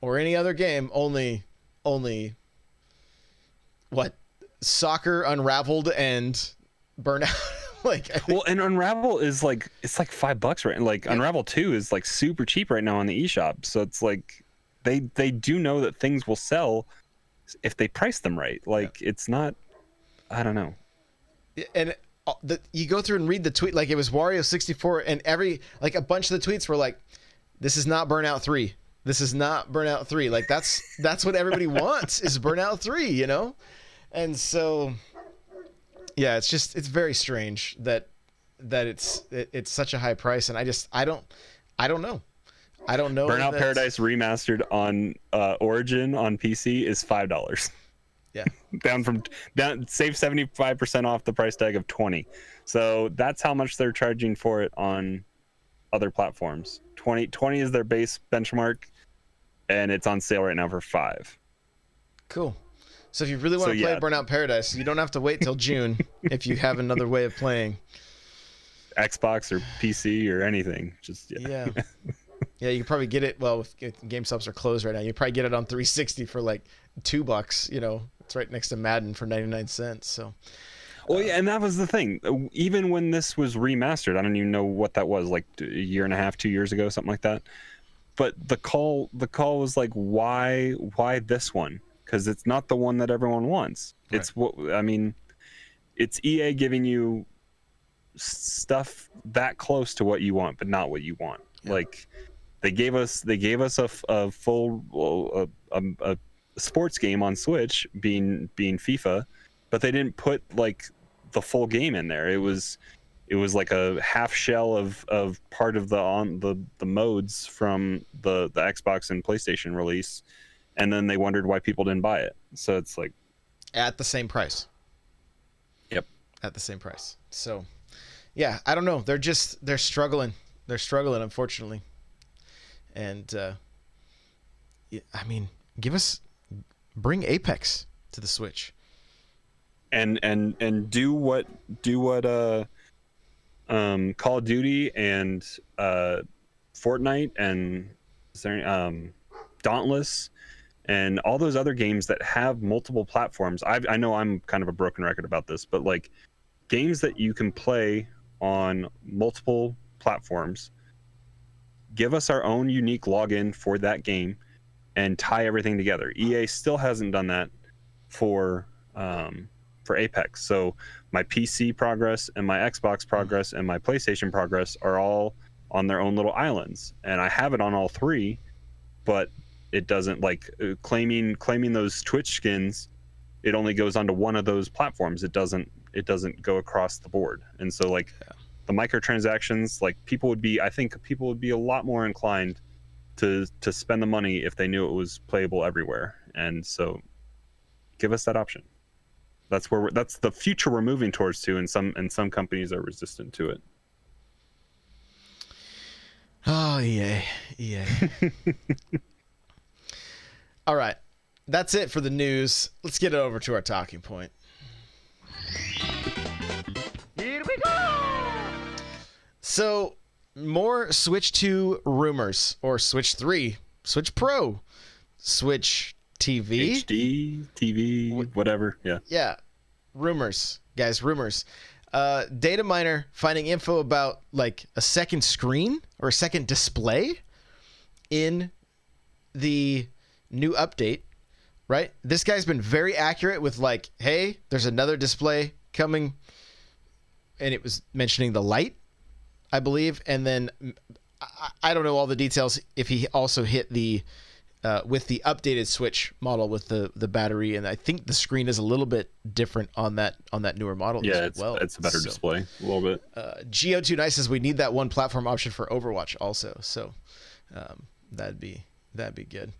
or any other game. Only what? Soccer, Unraveled, and Burnout. And Unravel is it's like $5 right, and Unravel 2 is super cheap right now on the eShop. So it's they do know that things will sell if they price them right. It's not, I don't know. And you go through and read the tweet, it was Wario64, and a bunch of the tweets were this is not Burnout 3. This is not Burnout 3. That's what everybody wants is Burnout 3, And so yeah, it's very strange that it's such a high price, and I don't know. Burnout Paradise remastered on Origin on PC is $5. Yeah. Save 75% off the price tag of $20. So that's how much they're charging for it on other platforms. 20 is their base benchmark, and it's on sale right now for $5. Cool. So if you really want to play Burnout Paradise, you don't have to wait till June if you have another way of playing. Xbox or PC or anything. Yeah, you can probably get it. Well, if GameStops are closed right now, you probably get it on 360 for $2. It's right next to Madden for 99 cents. So. Well, yeah, and that was the thing. Even when this was remastered, I don't even know what that was, a year and a half, 2 years ago, something like that. But the call was why this one? Because it's not the one that everyone wants. Right. It's EA giving you stuff that close to what you want, but not what you want. Yeah. They gave us a full a sports game on Switch, being FIFA, but they didn't put the full game in there. It was a half shell of part of the modes from the Xbox and PlayStation release. And then they wondered why people didn't buy it. So it's at the same price. Yep. At the same price. So, yeah, I don't know. They're struggling. They're struggling, unfortunately. And, bring Apex to the Switch. And do what Call of Duty and Fortnite and Dauntless and all those other games that have multiple platforms. I know I'm kind of a broken record about this, but games that you can play on multiple platforms, give us our own unique login for that game and tie everything together. EA still hasn't done that for Apex. So my PC progress and my Xbox progress and my PlayStation progress are all on their own little islands, and I have it on all three, but it doesn't claiming those Twitch skins. It only goes onto one of those platforms. It doesn't go across the board. And so the microtransactions, people would be a lot more inclined to spend the money if they knew it was playable everywhere. And so give us that option. That's the future we're moving towards too, and some companies are resistant to it. Oh, EA. All right. That's it for the news. Let's get it over to our talking point. Here we go! So, more Switch 2 rumors, or Switch 3, Switch Pro, Switch TV? HD, TV, whatever. Yeah. Yeah. Rumors, guys, rumors. Data miner finding info about like a second screen or a second display in the new update, right? This guy's been very accurate with like, hey, there's another display coming, and it was mentioning the light, I believe, and then I don't know all the details if he also hit the with the updated Switch model with the battery, and I think the screen is a little bit different on that newer model. Yeah, as well. it's a better display a little bit. Geo2 Nice says we need that one platform option for Overwatch also, so that'd be good.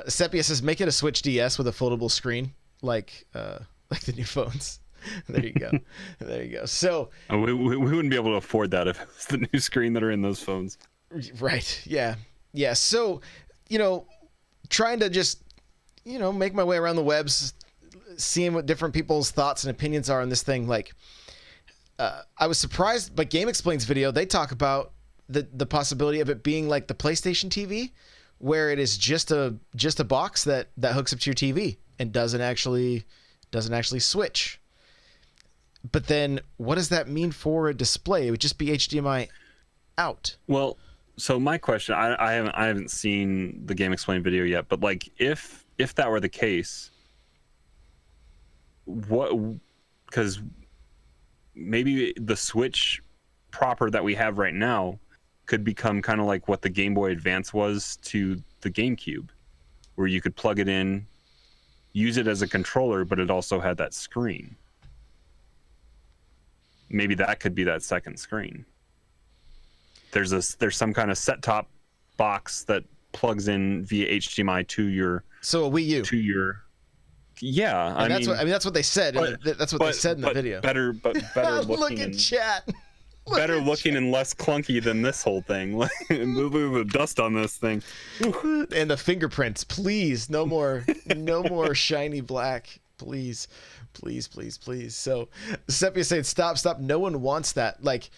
Sepia says make it a Switch DS with a foldable screen like the new phones. There you go. There you go. So we wouldn't be able to afford that if it was the new screen that are in those phones. Right. Yeah. Yeah. So, trying to just, make my way around the webs, seeing what different people's thoughts and opinions are on this thing. Like, I was surprised, but Game Explain's video, they talk about the possibility of it being like the PlayStation TV, where it is just a box that hooks up to your TV and doesn't actually switch. But then what does that mean for a display? It would just be HDMI out. Well, so my question, I haven't seen the Game Explain video yet, but like if that were the case, because maybe the Switch proper that we have right now could become kind of like what the Game Boy Advance was to the GameCube, where you could plug it in, use it as a controller, but it also had that screen. Maybe that could be that second screen. There's some kind of set-top box that plugs in via HDMI to your. So a Wii U. To your. Yeah, that's what they said. That's what they said in the video. Better looking. Look at chat. Better looking and less clunky than this whole thing. Like the dust on this thing. And the fingerprints, please. No more shiny black, please. Please. So Sepia saying stop. No one wants that. Like,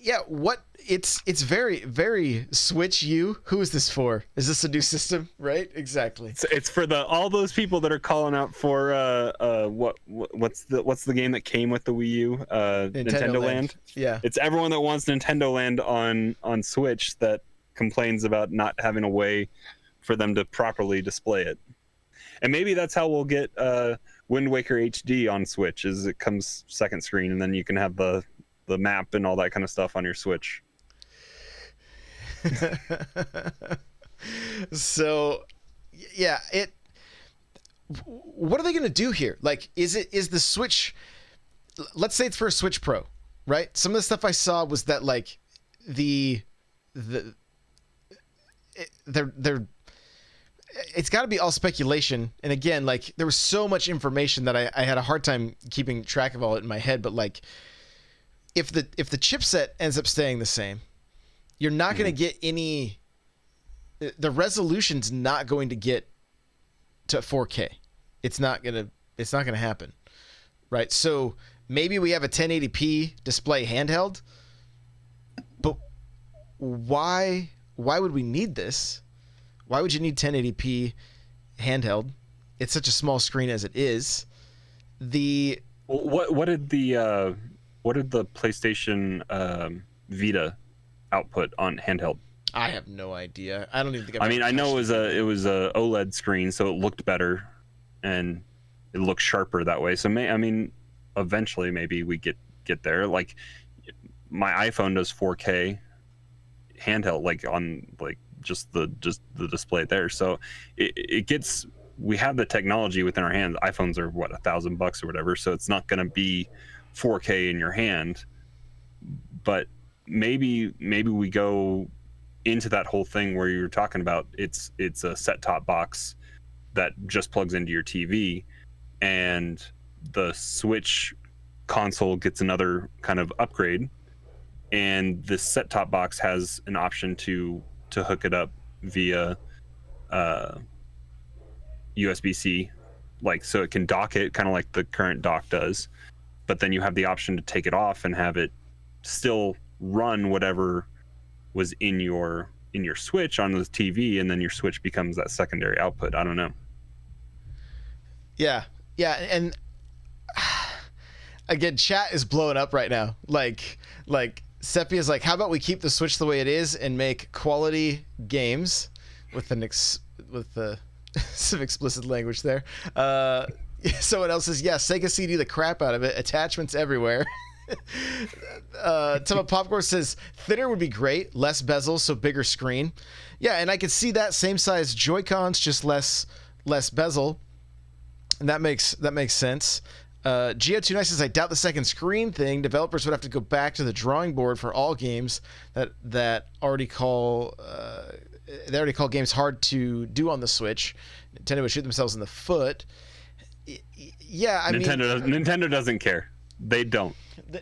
yeah, what it's very, very Switch U. Who is this for? Is this a new system? Right? Exactly. It's for all those people that are calling out for what's the game that came with the Wii U? Nintendo Land. Yeah. It's everyone that wants Nintendo Land on Switch that complains about not having a way for them to properly display it. And maybe that's how we'll get Wind Waker HD on Switch, is it comes second screen, and then you can have the map and all that kind of stuff on your Switch. So, yeah, what are they going to do here? Like, is the Switch, let's say it's for a Switch Pro, right? Some of the stuff I saw was that like it's got to be all speculation. And again, like there was so much information that I had a hard time keeping track of all it in my head. But like, if the chipset ends up staying the same, you're not going to get any. The resolution's not going to get to 4K. It's not gonna happen, right? So maybe we have a 1080p display handheld, but why would we need this? Why would you need 1080p handheld? It's such a small screen as it is. What did the PlayStation Vita output on handheld? I have no idea. I don't even think. I know it was a OLED screen, so it looked better, and it looked sharper that way. So eventually maybe we get there. Like my iPhone does 4K handheld, like on like just the display there. So it gets. We have the technology within our hands. iPhones are what, $1,000 or whatever. So it's not going to be 4K in your hand, but maybe we go into that whole thing where you're talking about it's a set-top box that just plugs into your TV, and the Switch console gets another kind of upgrade, and this set-top box has an option to hook it up via USB-C, like so it can dock it kind of like the current dock does, but then you have the option to take it off and have it still run whatever was in your Switch on the TV, and then your Switch becomes that secondary output. I don't know. Yeah, yeah, and again, chat is blowing up right now. Like Sepia's like, how about we keep the Switch the way it is and make quality games with some explicit language there. Someone else says, yeah, Sega CD the crap out of it. Attachments everywhere. Tama Popcorn says thinner would be great, less bezel, so bigger screen. Yeah, and I could see that, same size Joy-Cons, just less bezel. And that makes sense. Geo29 says, I doubt the second screen thing. Developers would have to go back to the drawing board for all games that already call games hard to do on the Switch. Nintendo would shoot themselves in the foot. Yeah, Nintendo doesn't care. They don't,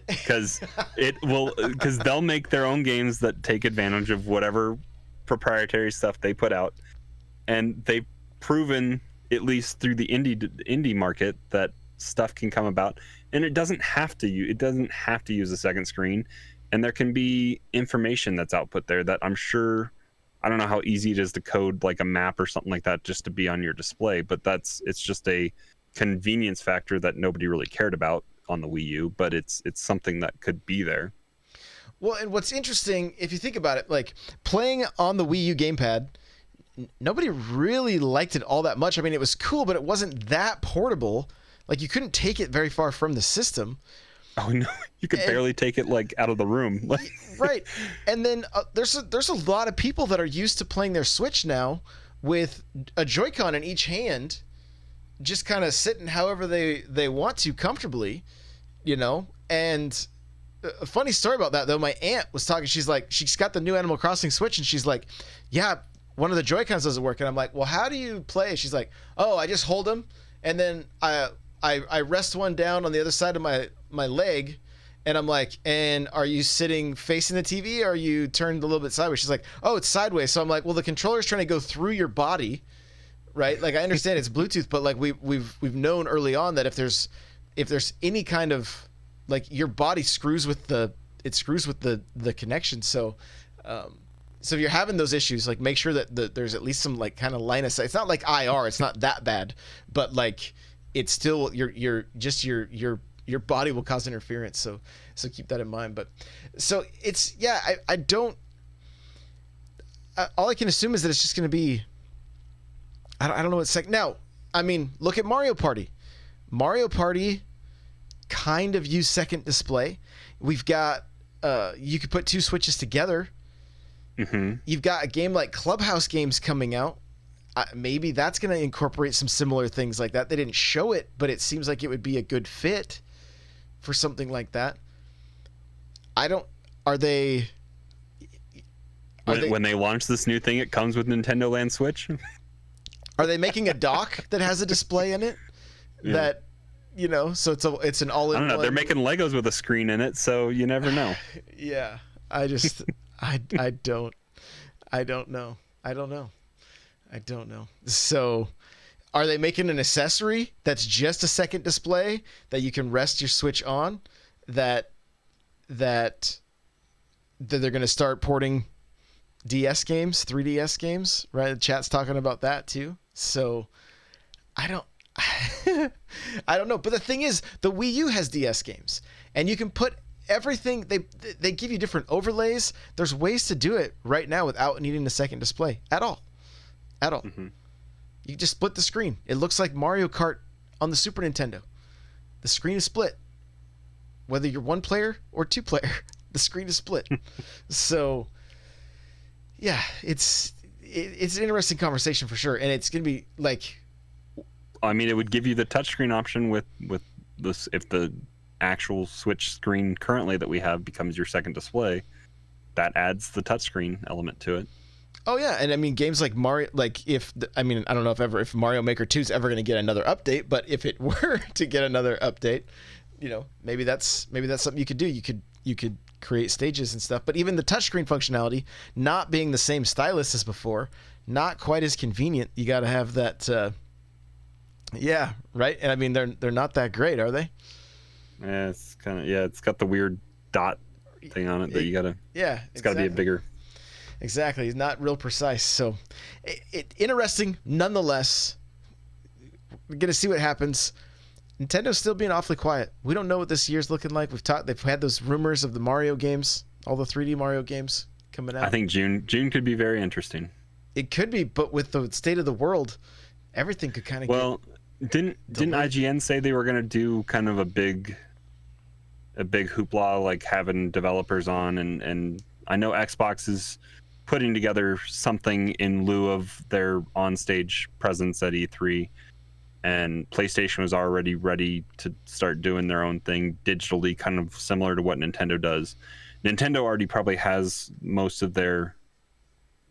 because they'll make their own games that take advantage of whatever proprietary stuff they put out, and they've proven, at least through the indie market, that stuff can come about, and it doesn't have to use a second screen, and there can be information that's output there that I'm sure, I don't know how easy it is to code like a map or something like that just to be on your display, but it's just a convenience factor that nobody really cared about on the Wii U, but it's something that could be there. Well, and what's interesting, if you think about it, like playing on the Wii U gamepad, nobody really liked it all that much. I mean, it was cool, but it wasn't that portable. Like, you couldn't take it very far from the system. Oh no, you could barely take it like out of the room. Right. And then there's a lot of people that are used to playing their Switch now with a Joy-Con in each hand, just kind of sitting however they want to comfortably, you know. And a funny story about that, though, my aunt was talking. She's like, she's got the new Animal Crossing Switch, and she's like, yeah, one of the Joy-Cons doesn't work. And I'm like, well, how do you play? She's like, oh, I just hold them, and then I rest one down on the other side of my leg, and I'm like, and are you sitting facing the TV, or are you turned a little bit sideways? She's like, oh, it's sideways. So I'm like, well, the controller's trying to go through your body, right? Like, I understand it's Bluetooth, but like we've known early on that if there's any kind of, like, your body screws with the connection. So so if you're having those issues, like, make sure that there's at least some like kind of line of sight. It's not like IR, it's not that bad, but like it's still your body will cause interference. So keep that in mind. But so it's, yeah, I don't, all I can assume is that it's just going to be, I don't know what's like. Now, I mean, look at Mario Party. Mario Party kind of use second display. We've got, you could put two Switches together. Mm-hmm. You've got a game like Clubhouse Games coming out. Maybe that's going to incorporate some similar things like that. They didn't show it, but it seems like it would be a good fit for something like that. When they launch this new thing, it comes with Nintendo Land Switch. Are they making a dock that has a display in it? Yeah. That, you know, so it's an all-in-one. I don't know. They're making Legos with a screen in it, so you never know. Yeah, I just I don't know. So, are they making an accessory that's just a second display that you can rest your Switch on? That they're going to start porting DS games, 3DS games, right? The chat's talking about that too. So, I don't know. But the thing is, the Wii U has DS games, and you can put everything. They give you different overlays. There's ways to do it right now without needing a second display at all. Mm-hmm. You just split the screen. It looks like Mario Kart on the Super Nintendo. The screen is split. Whether you're one player or two player, the screen is split. So, yeah, it's an interesting conversation for sure, and it's gonna be like, I mean, it would give you the touchscreen option with this if the actual Switch screen currently that we have becomes your second display. That adds the touchscreen element to it. Oh yeah, and I mean, games like Mario, like I don't know if Mario Maker 2 is ever going to get another update, but if it were to get another update, you know, maybe that's something you could do. You could create stages and stuff. But even the touchscreen functionality, not being the same stylus as before, not quite as convenient. You got to have that. Yeah, right. And I mean, they're not that great, are they? Yeah, it's kind of, it's got the weird dot thing on it that you gotta. Yeah, it's got to be a bigger. Exactly, it's not real precise. So, interesting nonetheless. We're gonna see what happens. Nintendo's still being awfully quiet. We don't know what this year's looking like. They've had those rumors of the Mario games, all the 3D Mario games coming out. I think June could be very interesting. It could be, but with the state of the world, everything could kind of didn't IGN say they were going to do kind of a big hoopla, like having developers on, and I know Xbox is putting together something in lieu of their onstage presence at E3, and PlayStation was already ready to start doing their own thing digitally, kind of similar to what Nintendo does. Nintendo already probably has most of their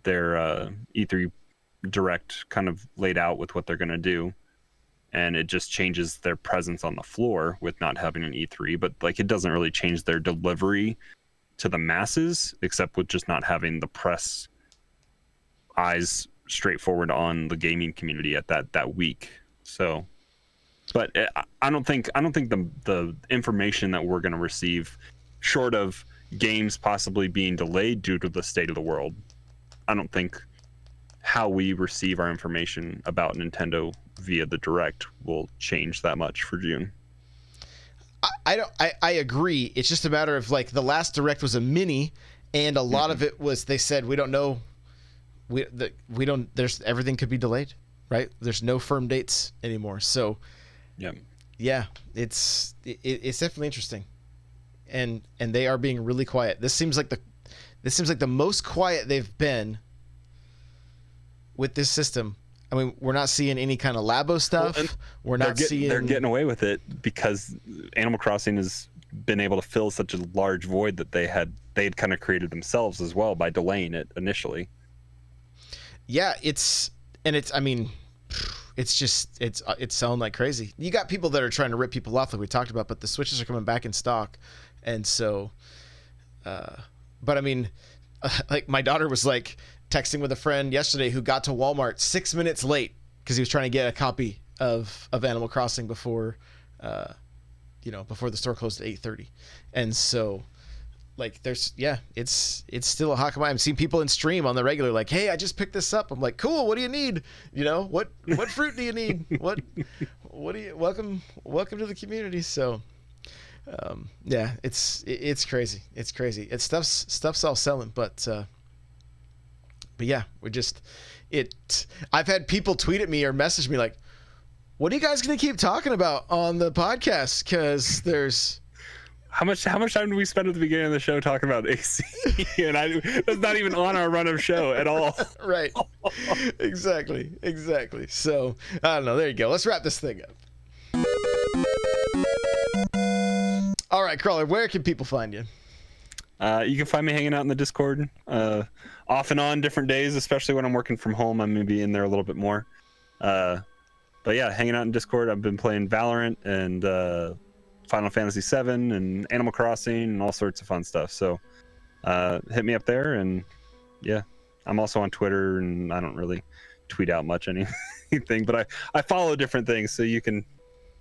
E3 Direct kind of laid out with what they're going to do, and it just changes their presence on the floor with not having an E3, but like it doesn't really change their delivery to the masses, except with just not having the press eyes straightforward on the gaming community at that week. So, but I don't think the information that we're going to receive, short of games possibly being delayed due to the state of the world, I don't think how we receive our information about Nintendo via the Direct will change that much for June. I agree. It's just a matter of like the last Direct was a mini, and a lot of it was they said we don't know, we don't. There's everything could be delayed, right? There's no firm dates anymore. So yeah, it's definitely interesting, and they are being really quiet. This seems like the most quiet they've been with this system. I mean, we're not seeing any kind of Labo stuff. They're getting away with it because Animal Crossing has been able to fill such a large void that they had kind of created themselves as well by delaying it initially. Yeah, it's selling like crazy. You got people that are trying to rip people off like we talked about, but the Switches are coming back in stock. And so, but I mean, like my daughter was like texting with a friend yesterday who got to Walmart 6 minutes late because he was trying to get a copy of Animal Crossing before the store closed at 8:30. And so like it's still a hot commodity. I'm seeing people in stream on the regular like, hey, I just picked this up. I'm like, cool, what do you need? What fruit do you need? What do you welcome to the community. So it's crazy. It's crazy. It's stuff's all selling, but yeah, I've had people tweet at me or message me like, what are you guys going to keep talking about on the podcast? Because there's... How much time did we spend at the beginning of the show talking about AC? And that's not even on our run of show at all. Right. Exactly. So, I don't know. There you go. Let's wrap this thing up. All right, Crawler, where can people find you? You can find me hanging out in the Discord off and on different days, especially when I'm working from home. I'm going to be in there a little bit more. But yeah, hanging out in Discord. I've been playing Valorant and Final Fantasy VII and Animal Crossing and all sorts of fun stuff. So hit me up there. And yeah, I'm also on Twitter, and I don't really tweet out much anything, but I follow different things. So you can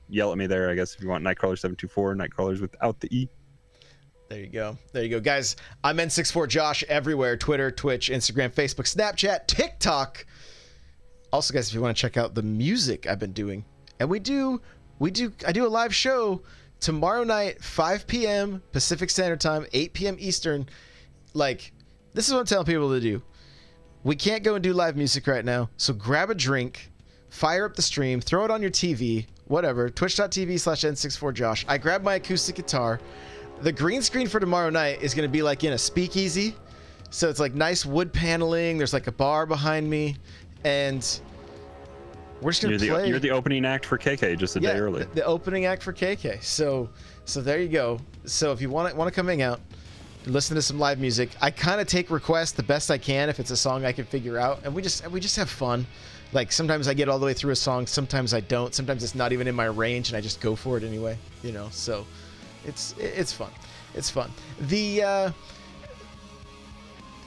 yell at me there, I guess, if you want. Nightcrawler724, Nightcrawlers without the E. There you go, guys. I'm N64 Josh everywhere: Twitter, Twitch, Instagram, Facebook, Snapchat, TikTok. Also, guys, if you want to check out the music I've been doing, and I do a live show tomorrow night, 5 p.m. Pacific Standard Time, 8 p.m. Eastern. Like, this is what I'm telling people to do. We can't go and do live music right now, so grab a drink, fire up the stream, throw it on your TV, whatever. Twitch.tv/N64Josh. I grab my acoustic guitar. The green screen for tomorrow night is going to be like in a speakeasy. So it's like nice wood paneling. There's like a bar behind me. And we're just going to play. You're the opening act for KK just a day early. The opening act for KK. So there you go. So if you want to come hang out, listen to some live music. I kind of take requests the best I can if it's a song I can figure out. And we just have fun. Like sometimes I get all the way through a song. Sometimes I don't. Sometimes it's not even in my range and I just go for it anyway. So... It's fun. It's fun. The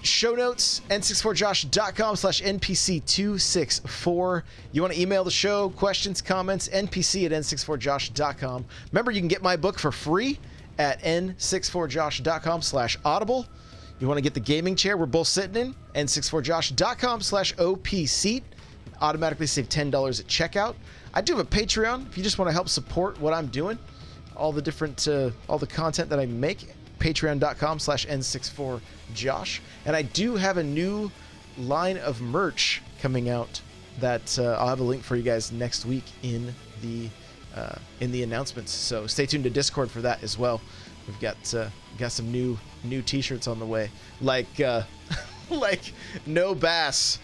show notes, n64josh.com/npc264. You want to email the show, questions, comments, npc@n64josh.com. Remember, you can get my book for free at n64josh.com/audible. You want to get the gaming chair we're both sitting in, n64josh.com/opseat. automatically save $10 at checkout. I do have a Patreon if you just want to help support what I'm doing, all the different all the content that I make. Patreon.com/N64Josh. And I do have a new line of merch coming out that I'll have a link for you guys next week in the announcements. So stay tuned to Discord for that as well. We've got some new T-shirts on the way, like like no bass.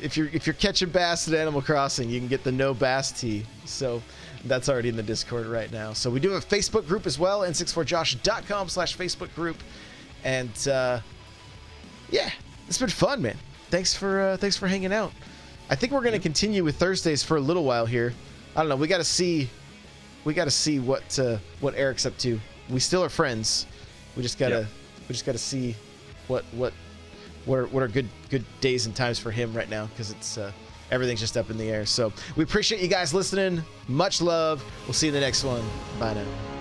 If you're catching bass at Animal Crossing, you can get the no bass tee. So that's already in the Discord right now. So we do have a Facebook group as well, n64josh.com/Facebook group. And yeah, it's been fun, man. Thanks for hanging out. I think we're gonna continue with Thursdays for a little while here. I don't know. We got to see what Eric's up to. We still are friends. We just gotta see what are good days and times for him right now, because it's everything's just up in the air. So we appreciate you guys listening. Much love. We'll see you in the next one. Bye now.